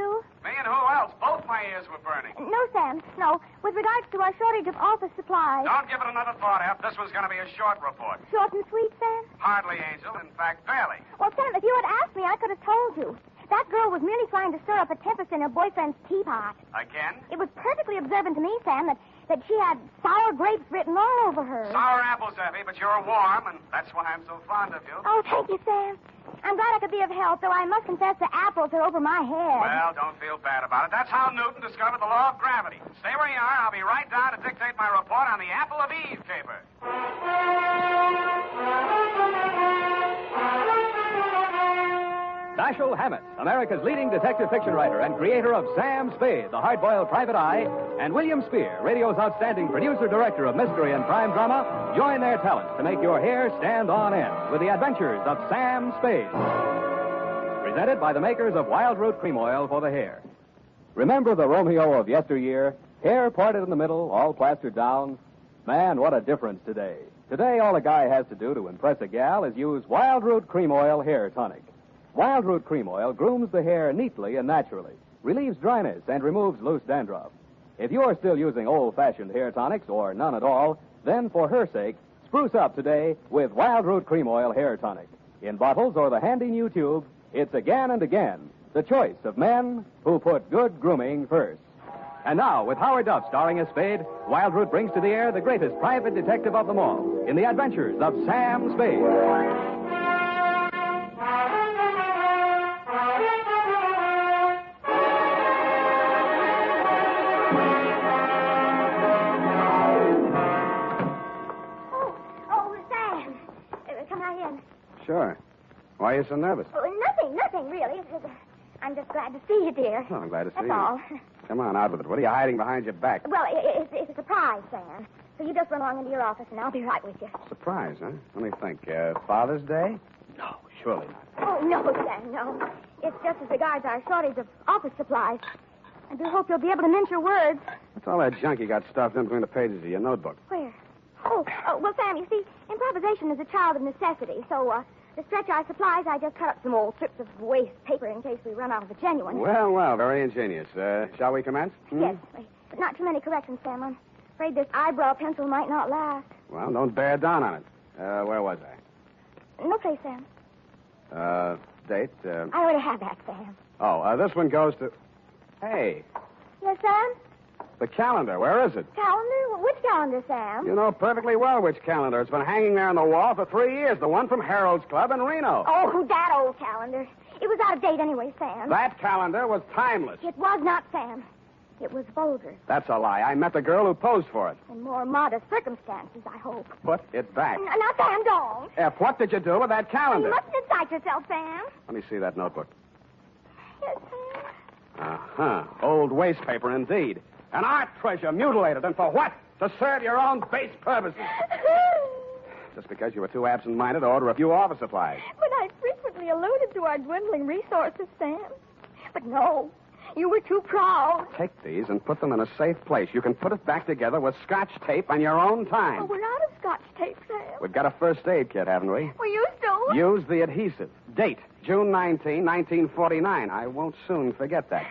you? Me and who else? Both my ears were burning. No, Sam. No. With regards to our shortage of office supplies. Don't give it another thought, F. This was going to be a short report. Short and sweet, Sam? Hardly, Angel. In fact, barely. Well, Sam, if you had asked me, I could have told you. That girl was merely trying to stir up a tempest in her boyfriend's teapot. Again? It was perfectly observant to me, Sam, that she had sour grapes written all over her. Sour apples, Effie, but you're warm, and that's why I'm so fond of you. Oh, thank you, Sam. I'm glad I could be of help, though I must confess the apples are over my head. Well, don't feel bad about it. That's how Newton discovered the law of gravity. Stay where you are. I'll be right down to dictate my report on the Apple of Eve caper. Dashiell Hammett, America's leading detective fiction writer and creator of Sam Spade, the hard-boiled private eye, and William Spear, radio's outstanding producer-director of mystery and crime drama, join their talents to make your hair stand on end with the Adventures of Sam Spade. Presented by the makers of Wild Root Cream Oil for the hair. Remember the Romeo of yesteryear? Hair parted in the middle, all plastered down? Man, what a difference today. Today, all a guy has to do to impress a gal is use Wild Root Cream Oil Hair Tonic. Wild Root Cream Oil grooms the hair neatly and naturally, relieves dryness, and removes loose dandruff. If you're still using old-fashioned hair tonics or none at all, then for her sake, spruce up today with Wild Root Cream Oil Hair Tonic. In bottles or the handy new tube, it's again and again the choice of men who put good grooming first. And now, with Howard Duff starring as Spade, Wild Root brings to the air the greatest private detective of them all in the Adventures of Sam Spade. Sure. Why are you so nervous? Oh, nothing, really. I'm just glad to see you, dear. Oh, I'm glad to see you. That's all. Come on, out with it. What are you hiding behind your back? Well, it's a surprise, Sam. So you just run along into your office, and I'll be right with you. Surprise, huh? Let me think. Father's Day? No, surely not. Oh, no, Sam, no. It's just as regards our shortage of office supplies. I do hope you'll be able to mince your words. What's all that junk you got stuffed in between the pages of your notebook? Where? Oh, well, Sam, you see, improvisation is a child of necessity, so, to stretch our supplies, I just cut up some old strips of waste paper in case we run out of the genuine. Well, very ingenious. Shall we commence? Yes, but not too many corrections, Sam. I'm afraid this eyebrow pencil might not last. Well, don't bear down on it. Where was I? No place, Sam. Date? I already have that, Sam. Oh, this one goes to... Hey, Yes, Sam? the calendar. Where is it? Calendar? Which calendar, Sam? You know perfectly well which calendar. It's been hanging there on the wall for 3 years. The one from Harold's Club in Reno. Oh, that old calendar. It was out of date anyway, Sam. That calendar was timeless. It was not, Sam. It was vulgar. That's a lie. I met the girl who posed for it. In more modest circumstances, I hope. Put it back. Now, Sam, don't. F, what did you do with that calendar? You mustn't excite yourself, Sam. Let me see that notebook. Yes, Sam. Uh-huh. Old waste paper, indeed. An art treasure mutilated. And for what? To serve your own base purposes. Just because you were too absent-minded to order a few office supplies. But I frequently alluded to our dwindling resources, Sam. But no, you were too proud. Take these and put them in a safe place. You can put it back together with Scotch tape on your own time. Oh, we're out of Scotch tape, Sam. We've got a first aid kit, haven't we? We used to. Use the adhesive. Date, June 19, 1949. I won't soon forget that.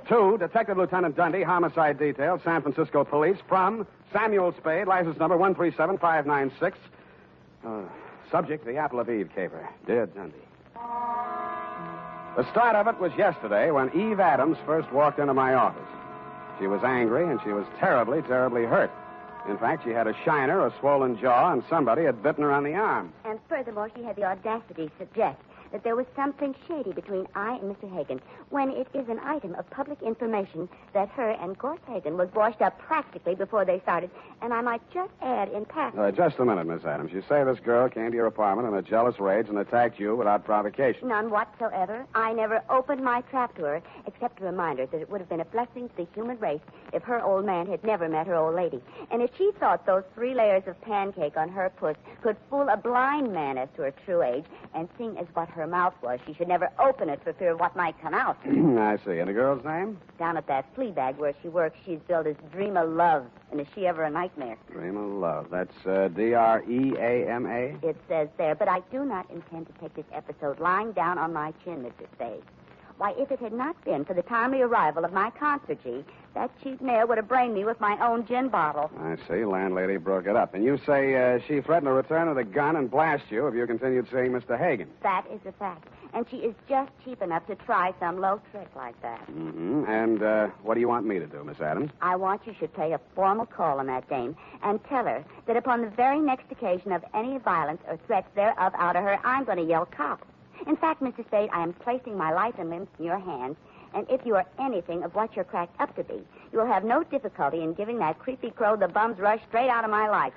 2, Detective Lieutenant Dundee, Homicide Detail, San Francisco Police, from Samuel Spade, license number 137596. Subject, the Apple of Eve caper. Dear Dundee. The start of it was yesterday when Eve Adams first walked into my office. She was angry, and she was terribly, terribly hurt. In fact, she had a shiner, a swollen jaw, and somebody had bitten her on the arm. And furthermore, she had the audacity to suggest that there was something shady between I and Mr. Hagen, when it is an item of public information that her and Gort Hagen was washed up practically before they started. And I might just add in passing... Just a minute, Miss Adams. You say this girl came to your apartment in a jealous rage and attacked you without provocation. None whatsoever. I never opened my trap to her, except to remind her that it would have been a blessing to the human race if her old man had never met her old lady. And if she thought those 3 layers of pancake on her puss could fool a blind man as to her true age, and seeing as what her mouth was, she should never open it for fear of what might come out. I see. And the girl's name? Down at that flea bag where she works, she's billed as Dreama Love. And is she ever a nightmare? Dreama Love. That's D-R-E-A-M-A? It says there, but I do not intend to take this episode lying down on my chin, Mr. Spade. Why, if it had not been for the timely arrival of my concertgee, that cheap mayor would have brained me with my own gin bottle. I see. Landlady broke it up. And you say she threatened to return with a gun and blast you if you continued seeing Mr. Hagen. That is a fact. And she is just cheap enough to try some low trick like that. Mm-hmm. And what do you want me to do, Miss Adams? I want you should pay a formal call on that dame and tell her that upon the very next occasion of any violence or threats thereof out of her, I'm going to yell cop. In fact, Mr. Spade, I am placing my life and limbs in your hands, and if you are anything of what you're cracked up to be, you will have no difficulty in giving that creepy crow the bum's rush straight out of my life.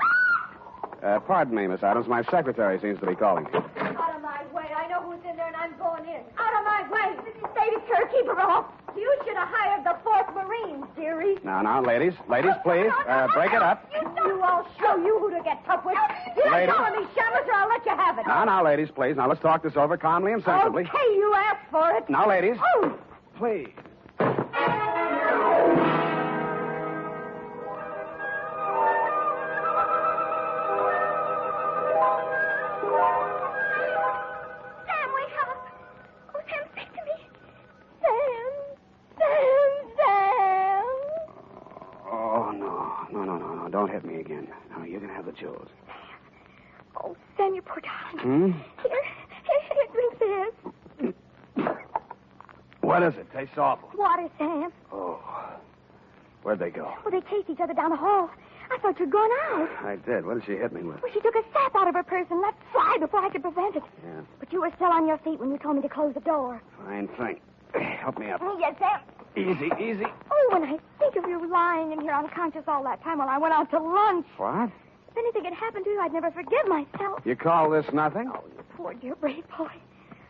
Pardon me, Miss Adams. My secretary seems to be calling you. Out of my way. I know who's in there, and I'm going in. Out of my way. Mrs. Spade, it's her. Keep her off. You should have hired the 4th Marines, dearie. Now, ladies. Ladies, please. Break it up. I'll show you who to get tough with. You don't Ladies. tell me, shamus, or I'll let you have it. Now, ladies, please. Now, let's talk this over calmly and sensibly. Okay, you asked for it. Now, ladies. Oh. Please. Sam, wake up. Oh, Sam, speak to me. Sam. Oh, no. Don't hit me again. No, you can have the jewels. Oh, Sam, you poor darling. Here, drink this. What is it? Tastes awful. Water, Sam. Oh. Where'd they go? Well, they chased each other down the hall. I thought you'd gone out. I did. What did she hit me with? Well, she took a sap out of her purse and let fly before I could prevent it. Yeah. But you were still on your feet when you told me to close the door. Fine thing. Help me up. Oh, yes, Sam. Easy. Oh, when I think of you lying in here unconscious all that time while I went out to lunch. What? If anything had happened to you, I'd never forgive myself. You call this nothing? Oh, you poor, dear, brave boy.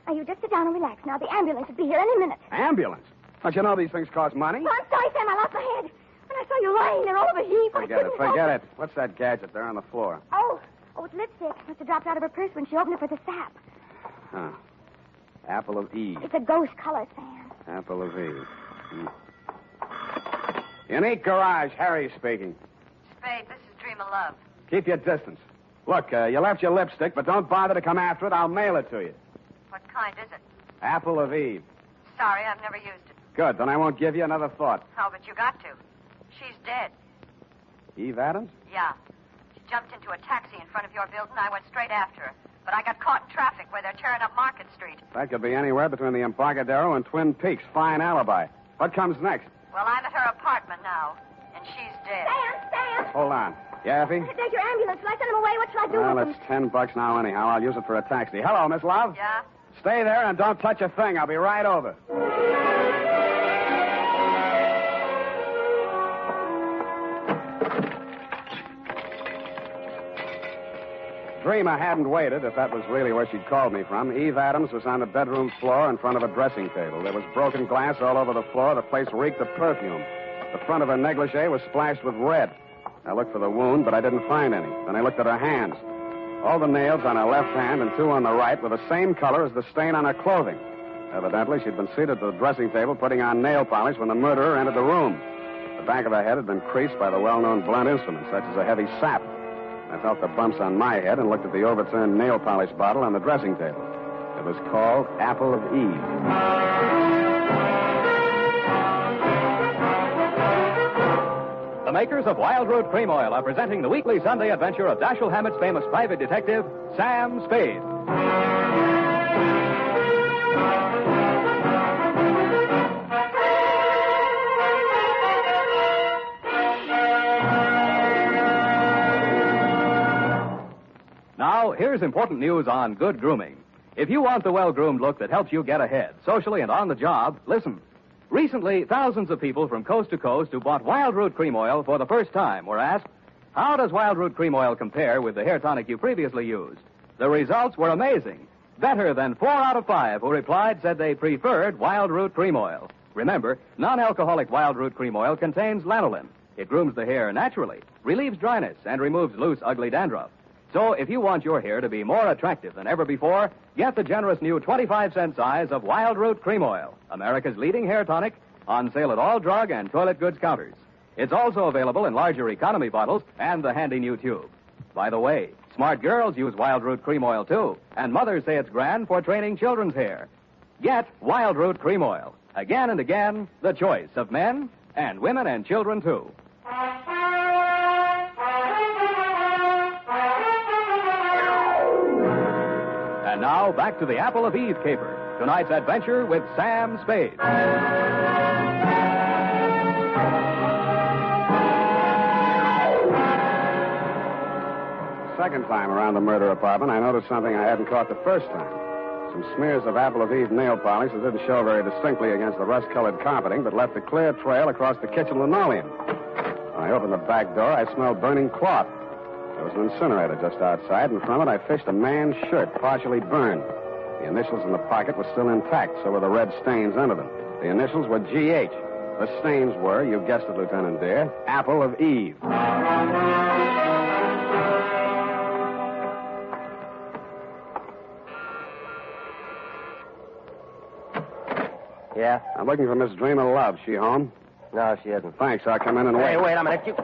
Now, you just sit down and relax. Now, the ambulance will be here any minute. Ambulance? Don't you know these things cost money? Oh, I'm sorry, Sam. I lost my head. When I saw you lying there all of a heap, I couldn't help Forget it. What's that gadget there on the floor? Oh, it's lipstick. Must have dropped out of her purse when she opened it for the sap. Huh. Apple of Eve. It's a ghost color, Sam. Apple of Eve. Unique Garage, Harry speaking. Spade, this is Dreama Love. Keep your distance. Look, you left your lipstick, but don't bother to come after it. I'll mail it to you. What kind is it? Apple of Eve. Sorry, I've never used it. Good, then I won't give you another thought. Oh, but you got to. She's dead. Eve Adams? Yeah. She jumped into a taxi in front of your building. I went straight after her. But I got caught in traffic where they're tearing up Market Street. That could be anywhere between the Embarcadero and Twin Peaks. Fine alibi. What comes next? Well, I'm at her apartment now, and she's dead. Sam! Hold on. Yeah, Effie? There's your ambulance. Shall I send him away? What shall I do Well, with it's him? $10 now anyhow. I'll use it for a taxi. Hello, Miss Love. Yeah? Stay there and don't touch a thing. I'll be right over. Dreama hadn't waited, if that was really where she'd called me from. Eve Adams was on the bedroom floor in front of a dressing table. There was broken glass all over the floor. The place reeked of perfume. The front of her negligee was splashed with red. I looked for the wound, but I didn't find any. Then I looked at her hands. All the nails on her left hand and 2 on the right were the same color as the stain on her clothing. Evidently, she'd been seated at the dressing table putting on nail polish when the murderer entered the room. The back of her head had been creased by the well-known blunt instrument, such as a heavy sap. I felt the bumps on my head and looked at the overturned nail polish bottle on the dressing table. It was called Apple of Eve. The makers of Wild Root Cream Oil are presenting the weekly Sunday adventure of Dashiell Hammett's famous private detective, Sam Spade. Now, here's important news on good grooming. If you want the well-groomed look that helps you get ahead, socially and on the job, listen. Recently, thousands of people from coast to coast who bought Wild Root Cream Oil for the first time were asked, how does Wild Root Cream Oil compare with the hair tonic you previously used? The results were amazing. Better than 4 out of 5 who replied said they preferred Wild Root Cream Oil. Remember, non-alcoholic Wild Root Cream Oil contains lanolin. It grooms the hair naturally, relieves dryness, and removes loose, ugly dandruff. So if you want your hair to be more attractive than ever before, get the generous new 25-cent size of Wild Root Cream Oil, America's leading hair tonic, on sale at all drug and toilet goods counters. It's also available in larger economy bottles and the handy new tube. By the way, smart girls use Wild Root Cream Oil, too, and mothers say it's grand for training children's hair. Get Wild Root Cream Oil. Again and again, the choice of men and women and children, too. And now, back to the Apple of Eve caper. Tonight's adventure with Sam Spade. Second time around the murder apartment, I noticed something I hadn't caught the first time. Some smears of Apple of Eve nail polish that didn't show very distinctly against the rust-colored carpeting, but left a clear trail across the kitchen linoleum. When I opened the back door, I smelled burning cloth. There was an incinerator just outside, and from it I fished a man's shirt, partially burned. The initials in the pocket were still intact, so were the red stains under them. The initials were G.H. The stains were, you guessed it, Lieutenant dear, Apple of Eve. Yeah? I'm looking for Miss Dreama Love. She home? No, she isn't. Thanks. I'll come in and wait. Hey, wait a minute. You...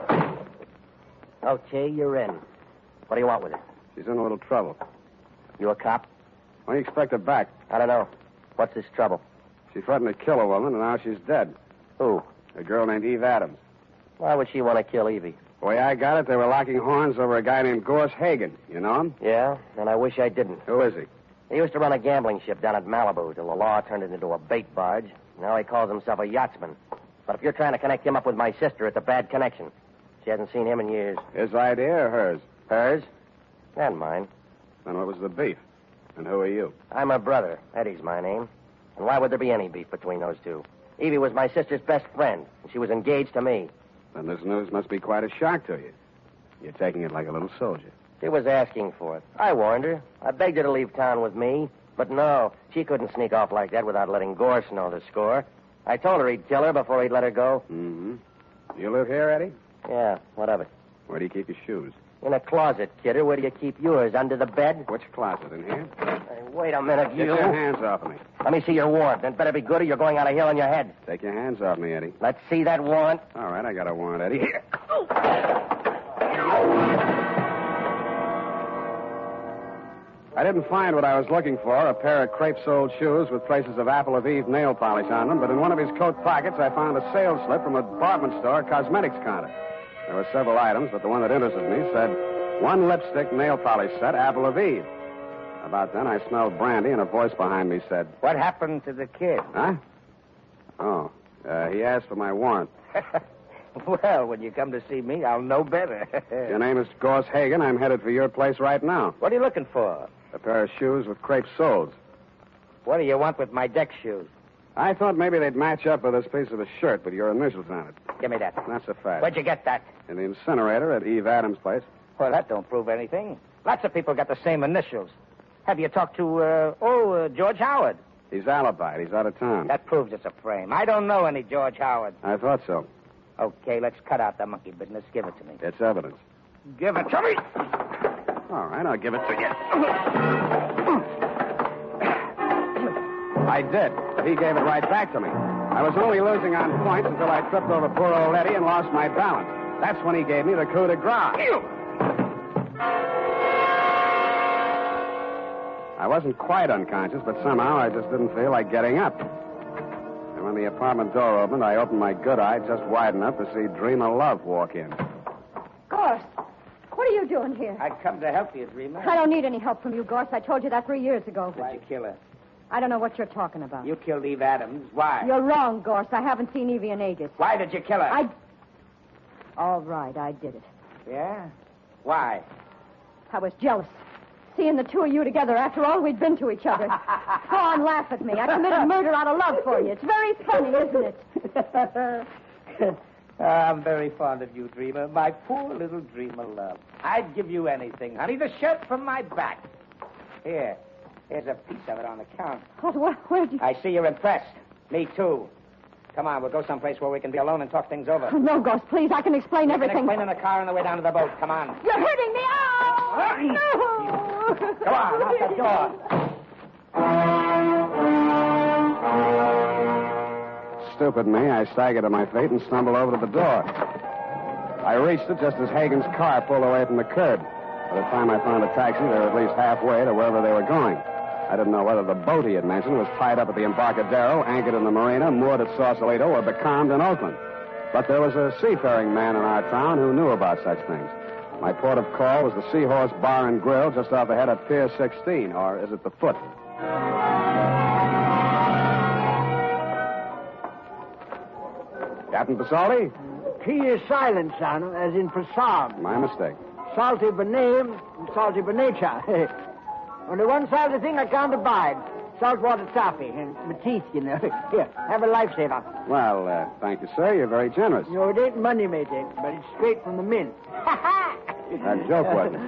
Okay, you're in. What do you want with her? She's in a little trouble. You a cop? When do you expect her back? I don't know. What's this trouble? She threatened to kill a woman, and now she's dead. Who? A girl named Eve Adams. Why would she want to kill Evie? The way I got it, they were locking horns over a guy named Gorse Hagen. You know him? Yeah, and I wish I didn't. Who is he? He used to run a gambling ship down at Malibu till the law turned it into a bait barge. Now he calls himself a yachtsman. But if you're trying to connect him up with my sister, it's a bad connection. She hasn't seen him in years. His idea or hers? Hers? And mine. Then what was the beef? And who are you? I'm her brother. Eddie's my name. And why would there be any beef between those two? Evie was my sister's best friend, and she was engaged to me. Then this news must be quite a shock to you. You're taking it like a little soldier. She was asking for it. I warned her. I begged her to leave town with me. But no, she couldn't sneak off like that without letting Gorse know the score. I told her he'd kill her before he'd let her go. Mm-hmm. You live here, Eddie? Yeah, what of it? Where do you keep your shoes? In a closet, kidder. Where do you keep yours? Under the bed? Which closet? In here? Hey, wait a minute, Get you. your hands off of me. Let me see your warrant. It better be good or you're going on a hill on your head. Take your hands off me, Eddie. Let's see that warrant. All right, I got a warrant, Eddie. Here. I didn't find what I was looking for, a pair of crepe-soled shoes with traces of Apple of Eve nail polish on them, but in one of his coat pockets I found a sales slip from a department store cosmetics counter. There were several items, but the one that interested me said, 1 lipstick nail polish set, Apple of Eve. About then, I smelled brandy, and a voice behind me said... What happened to the kid? Huh? Oh, he asked for my warrant. Well, when you come to see me, I'll know better. Your name is Gorse Hagen. I'm headed for your place right now. What are you looking for? A pair of shoes with crepe soles. What do you want with my deck shoes? I thought maybe they'd match up with this piece of a shirt with your initials on it. Give me that. That's a fact. Where'd you get that? In the incinerator at Eve Adams' place. Well, that don't prove anything. Lots of people got the same initials. Have you talked to, George Howard? He's alibied. He's out of town. That proves it's a frame. I don't know any George Howard. I thought so. Okay, let's cut out the monkey business. Give it to me. It's evidence. Give it to me! All right, I'll give it to you. I did. He gave it right back to me. I was only losing on points until I tripped over poor old Eddie and lost my balance. That's when he gave me the coup de grace. I wasn't quite unconscious, but somehow I just didn't feel like getting up. And when the apartment door opened, I opened my good eye just wide enough to see Dreama Love walk in. Gorse, what are you doing here? I've come to help you, Dreama. I don't need any help from you, Gorse. I told you that 3 years ago. Did you kill her? I don't know what you're talking about. You killed Eve Adams. Why? You're wrong, Gorse. I haven't seen Evie in ages. Why did you kill her? All right, I did it. Yeah? Why? I was jealous. Seeing the two of you together after all we'd been to each other. Go on, laugh at me. I committed murder out of love for you. It's very funny, isn't it? I'm very fond of you, Dreama. My poor little Dreama Love. I'd give you anything, honey. The shirt from my back. Here's a piece of it on the counter. Where'd you... I see you're impressed. Me, too. Come on, we'll go someplace where we can be alone and talk things over. Oh, no, Gorse, please. I can explain everything. Explain in the car on the way down to the boat. Come on. You're hurting me. Oh! No! Come on, out the door. Stupid me, I staggered to my feet and stumbled over to the door. I reached it just as Hagen's car pulled away from the curb. By the time I found a taxi, they were at least halfway to wherever they were going. I didn't know whether the boat he had mentioned was tied up at the Embarcadero, anchored in the marina, moored at Sausalito, or becalmed in Oakland. But there was a seafaring man in our town who knew about such things. My port of call was the Seahorse Bar and Grill just off ahead at Pier 16, or is it the Foot? Captain Pasoldi? P is silent, son, as in Prasad. My mistake. Salty by name and salty by nature. Only one salty thing I can't abide. Saltwater toffee. And my teeth, you know. Here, have a lifesaver. Well, thank you, sir. You're very generous. No, it ain't money, matey, but it's straight from the mint. That joke wasn't.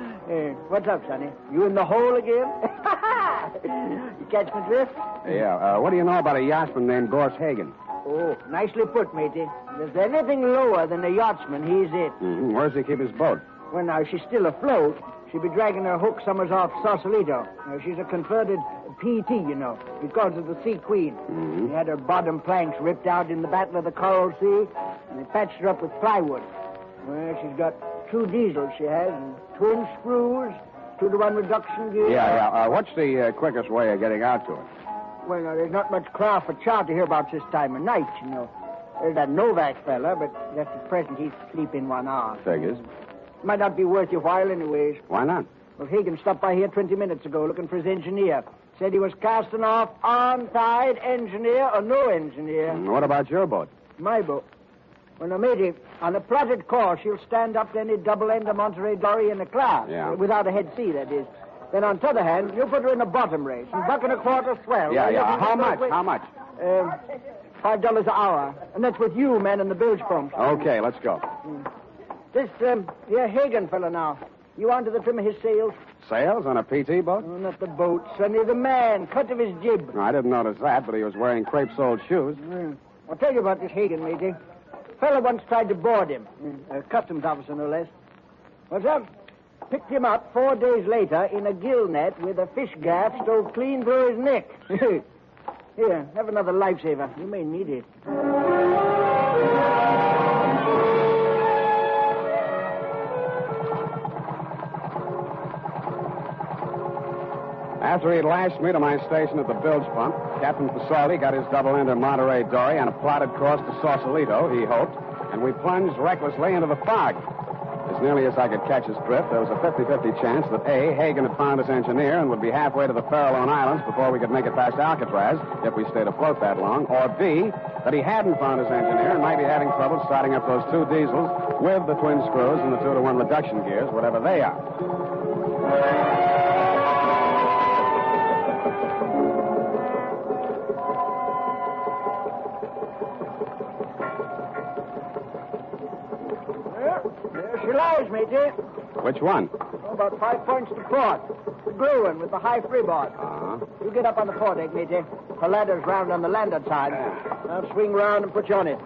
What's up, Sonny? You in the hole again? You catch my drift? Yeah. What do you know about a yachtsman named Gorse Hagen? Oh, nicely put, matey. If there's anything lower than a yachtsman, he's it. Mm-hmm. Where does he keep his boat? Well, now, she's still afloat. She'll be dragging her hook summers off Sausalito. She's a converted PT, you know. He calls her the Sea Queen. Mm-hmm. He had her bottom planks ripped out in the Battle of the Coral Sea, and they patched her up with plywood. Well, she's got 2 diesels, she has, and twin screws, 2-to-1 reduction gear. Yeah. What's the quickest way of getting out to her? Well, now, there's not much craft for charter hereabouts this time of night, you know. There's that Novak fella, but just at present he's sleeping 1 hour. Figures. Might not be worth your while anyways. Why not? Well, Hagen stopped by here 20 minutes ago looking for his engineer. Said he was casting off on-tide engineer or no engineer. What about your boat? My boat? Well, now, matey, on a plotted course, she'll stand up to any double-ender Monterey dory in a class. Yeah. Without a head sea, that is. Then, on the other hand, you put her in a bottom race, and buck and a quarter swell. Yeah. How much? $5 an hour. And that's with you, man, and the bilge pumps. Okay, let's go. This, here Hagen fella now. You onto the trim of his sails? Sails on a PT boat? Oh, not the boat, Sonny, the man. Cut of his jib. I didn't notice that, but he was wearing crepe-soled shoes. I'll tell you about this Hagen, matey. Fella once tried to board him. A customs officer, no less. What's up? Picked him up 4 days later in a gill net with a fish gaff stove clean through his neck. Here, have another lifesaver. You may need it. After he'd lashed me to my station at the bilge pump, Captain Pasoldi got his double-ender Monterey dory on a plotted course to Sausalito, he hoped, and we plunged recklessly into the fog. As nearly as I could catch his drift, there was a 50-50 chance that A, Hagen had found his engineer and would be halfway to the Farallone Islands before we could make it past Alcatraz, if we stayed afloat that long, or B, that he hadn't found his engineer and might be having trouble starting up those 2 diesels with the twin screws and the 2-to-1 reduction gears, whatever they are. She lies, matey. Which one? Oh, about 5 points to port. The blue one with the high freeboard. Uh-huh. You get up on the port deck, matey. The ladder's round on the landward side. I'll swing round and put you on it.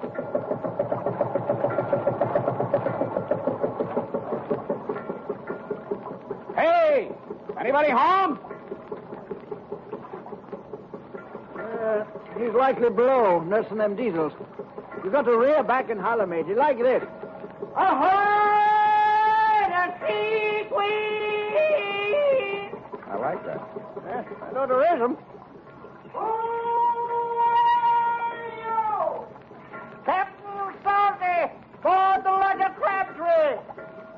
Hey! Anybody home? He's likely below, nursing them diesels. You got to rear back and holler, matey, like this. Ahoy, the Sea Queen! I like that. Yeah, I know there is 'em. Captain Salty, board the lugger Crabtree.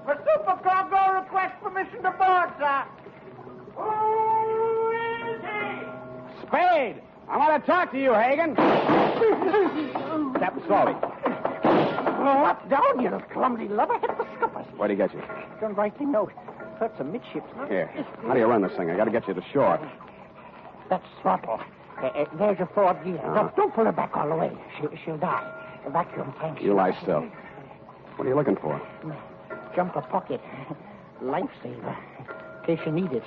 For supercargo, request permission to board, sir. Who is he? Spade! I want to talk to you, Hagen. Captain Salty. Up down, you clumsy lubber. Hit the scuppers. Where'd he get you? Don't write the note. Hurts amidships. Here. How do you run this thing? I got to get you to shore. That's throttle. There's your forward gear. Now, don't pull her back all the way. She'll die. The vacuum tank. You lie still. What are you looking for? Jumper pocket. Lifesaver. In case you need it.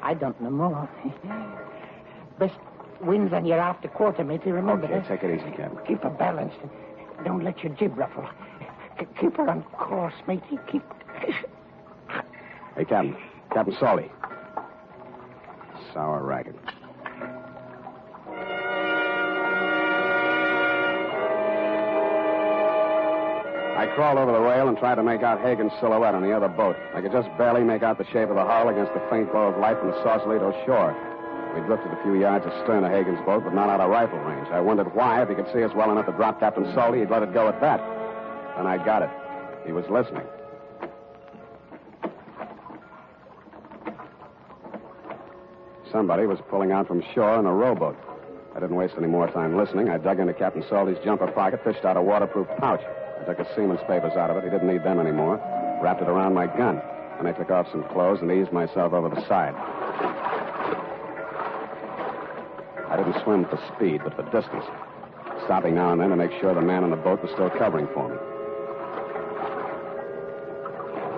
I don't know more. Best winds on your after quarter, matey. Remember Okay, take it easy, Captain. Keep her balanced. Don't let your jib ruffle. Keep her on course, matey. Keep... Hey, Captain. Captain Salty. Sour racket. I crawled over the rail and tried to make out Hagen's silhouette on the other boat. I could just barely make out the shape of the hull against the faint glow of light from the Sausalito shore. We drifted a few yards astern of Hagen's boat, but not out of rifle range. I wondered why. If he could see us well enough to drop Captain Salty, he'd let it go at that. Then I got it. He was listening. Somebody was pulling out from shore in a rowboat. I didn't waste any more time listening. I dug into Captain Salty's jumper pocket, fished out a waterproof pouch. I took his seaman's papers out of it. He didn't need them anymore. Wrapped it around my gun. Then I took off some clothes and eased myself over the side. I didn't swim for speed, but for distance, stopping now and then to make sure the man in the boat was still covering for me.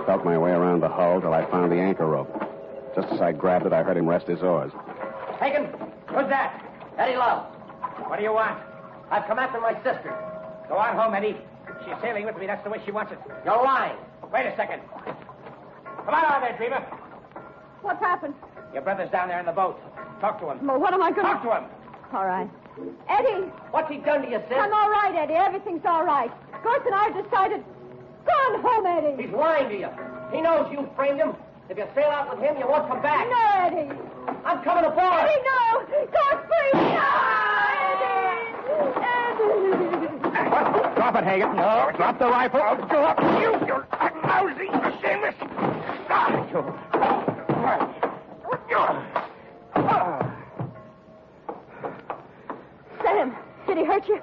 I felt my way around the hull till I found the anchor rope. Just as I grabbed it, I heard him rest his oars. Hagen, who's that? Eddie Love. What do you want? I've come after my sister. Go on home, Eddie. She's sailing with me. That's the way she wants it. You're lying. Wait a second. Come on out there, Dreama. What's happened? Your brother's down there in the boat. Talk to him. Well, what am I going to... Talk to him. All right. Eddie! What's he done to you, sis? I'm all right, Eddie. Everything's all right. Gorse and I have decided... Go on home, Eddie. He's lying to you. He knows you framed him. If you sail out with him, you won't come back. No, Eddie. I'm coming aboard. Eddie, no. Gorse, please. No, Eddie. Eddie. Drop it, Hagen. No. Drop the rifle. I'll drop you. You're lousy, shameless. Sam, did he hurt you?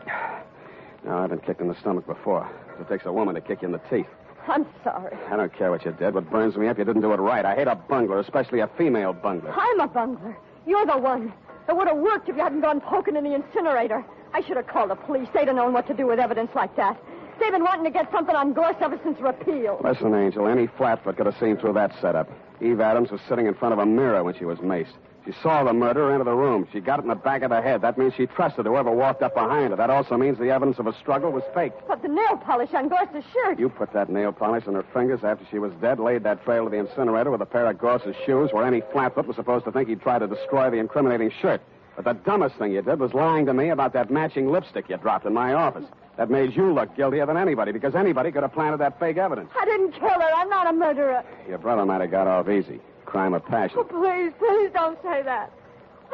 No, I've been kicked in the stomach before. It takes a woman to kick you in the teeth. I'm sorry. I don't care what you did. What burns me up, you didn't do it right. I hate a bungler, especially a female bungler. I'm a bungler. You're the one. It would have worked if you hadn't gone poking in the incinerator. I should have called the police. They'd have known what to do with evidence like that. They've been wanting to get something on Gorse ever since repeal. Listen, Angel, any flatfoot could have seen through that setup. Eve Adams was sitting in front of a mirror when she was maced. She saw the murderer enter the room. She got it in the back of the head. That means she trusted whoever walked up behind her. That also means the evidence of a struggle was faked. But the nail polish on Gorse's shirt. You put that nail polish on her fingers after she was dead, laid that trail to the incinerator with a pair of Gorse's shoes where any flatfoot was supposed to think he'd try to destroy the incriminating shirt. But the dumbest thing you did was lying to me about that matching lipstick you dropped in my office. That made you look guiltier than anybody, because anybody could have planted that fake evidence. I didn't kill her. I'm not a murderer. Your brother might have got off easy. Crime of passion. Oh, please don't say that.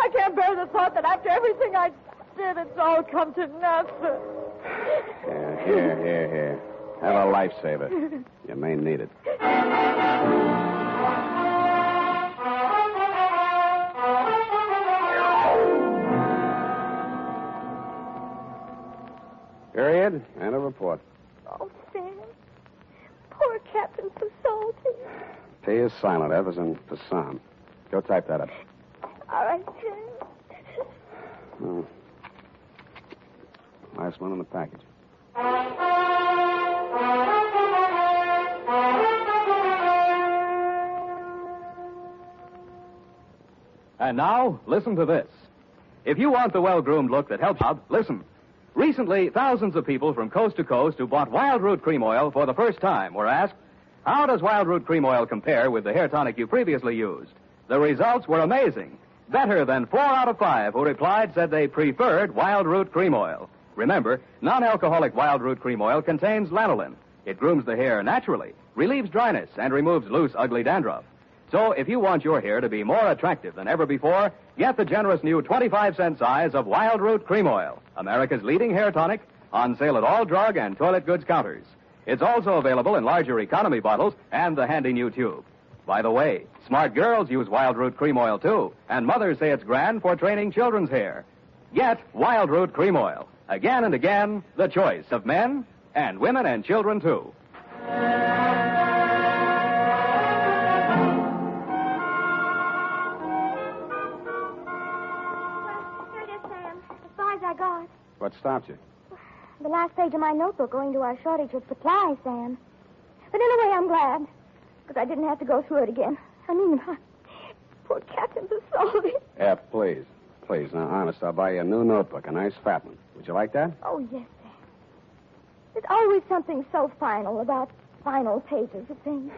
I can't bear the thought that after everything I did, it's all come to nothing. Here. Have a lifesaver. You may need it. Period. And a report. Oh, Sam. Poor Captain Salty. P is silent. F is in for Sam. Go type that up. All right, Sam. Oh. Last one in the package. And now, listen to this. If you want the well-groomed look that helps you, listen. Recently, thousands of people from coast to coast who bought Wild Root Cream Oil for the first time were asked, how does Wild Root Cream Oil compare with the hair tonic you previously used? The results were amazing. Better than 4 out of 5 who replied said they preferred Wild Root Cream Oil. Remember, non-alcoholic Wild Root Cream Oil contains lanolin. It grooms the hair naturally, relieves dryness, and removes loose, ugly dandruff. So if you want your hair to be more attractive than ever before, get the generous new 25-cent size of Wild Root Cream Oil, America's leading hair tonic, on sale at all drug and toilet goods counters. It's also available in larger economy bottles and the handy new tube. By the way, smart girls use Wild Root Cream Oil, too, and mothers say it's grand for training children's hair. Get Wild Root Cream Oil. Again and again, the choice of men and women and children, too. I got. What stopped you? The last page of my notebook going to our shortage of supplies, Sam. But in a way, I'm glad. Because I didn't have to go through it again. I mean, poor Captain Salty. F, please. Please, now, honest, I'll buy you a new notebook, a nice fat one. Would you like that? Oh, yes, Sam. There's always something so final about final pages of things.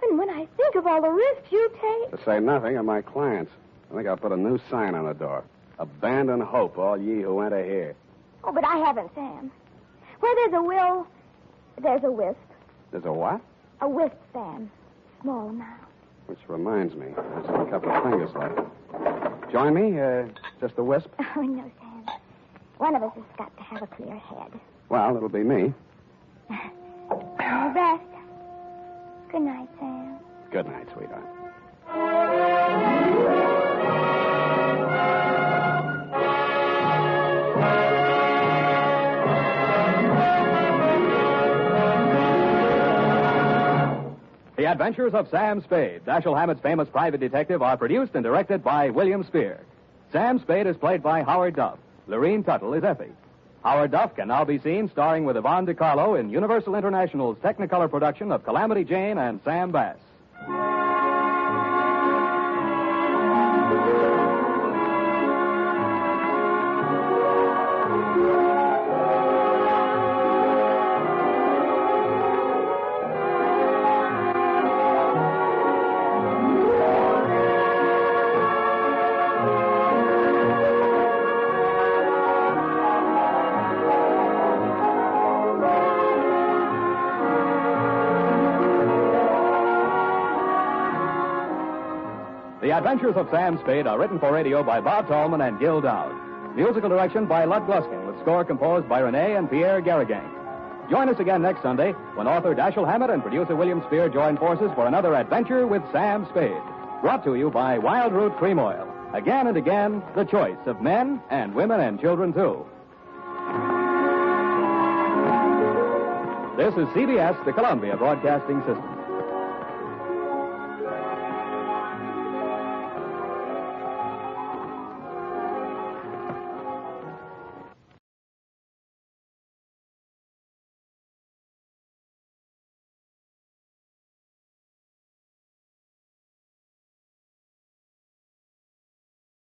When I think of all the risks you take... To say nothing of my clients. I think I'll put a new sign on the door. Abandon hope, all ye who enter here. Oh, but I haven't, Sam. Where there's a will, there's a wisp. There's a what? A wisp, Sam. Small amount. Which reminds me, there's a couple of fingers left. Join me? Just a wisp? Oh, no, Sam. One of us has got to have a clear head. Well, it'll be me. All rest. Good night, Sam. Good night, sweetheart. The Adventures of Sam Spade, Dashiell Hammett's famous private detective, are produced and directed by William Spear. Sam Spade is played by Howard Duff. Lurene Tuttle is Effie. Howard Duff can now be seen starring with Yvonne DiCarlo in Universal International's Technicolor production of Calamity Jane and Sam Bass. The Adventures of Sam Spade are written for radio by Bob Tallman and Gil Dowd. Musical direction by Lud Gluskin, with score composed by Renee and Pierre Garrigang. Join us again next Sunday when author Dashiell Hammett and producer William Spear join forces for another adventure with Sam Spade. Brought to you by Wild Root Cream Oil. Again and again, the choice of men and women and children, too. This is CBS, the Columbia Broadcasting System.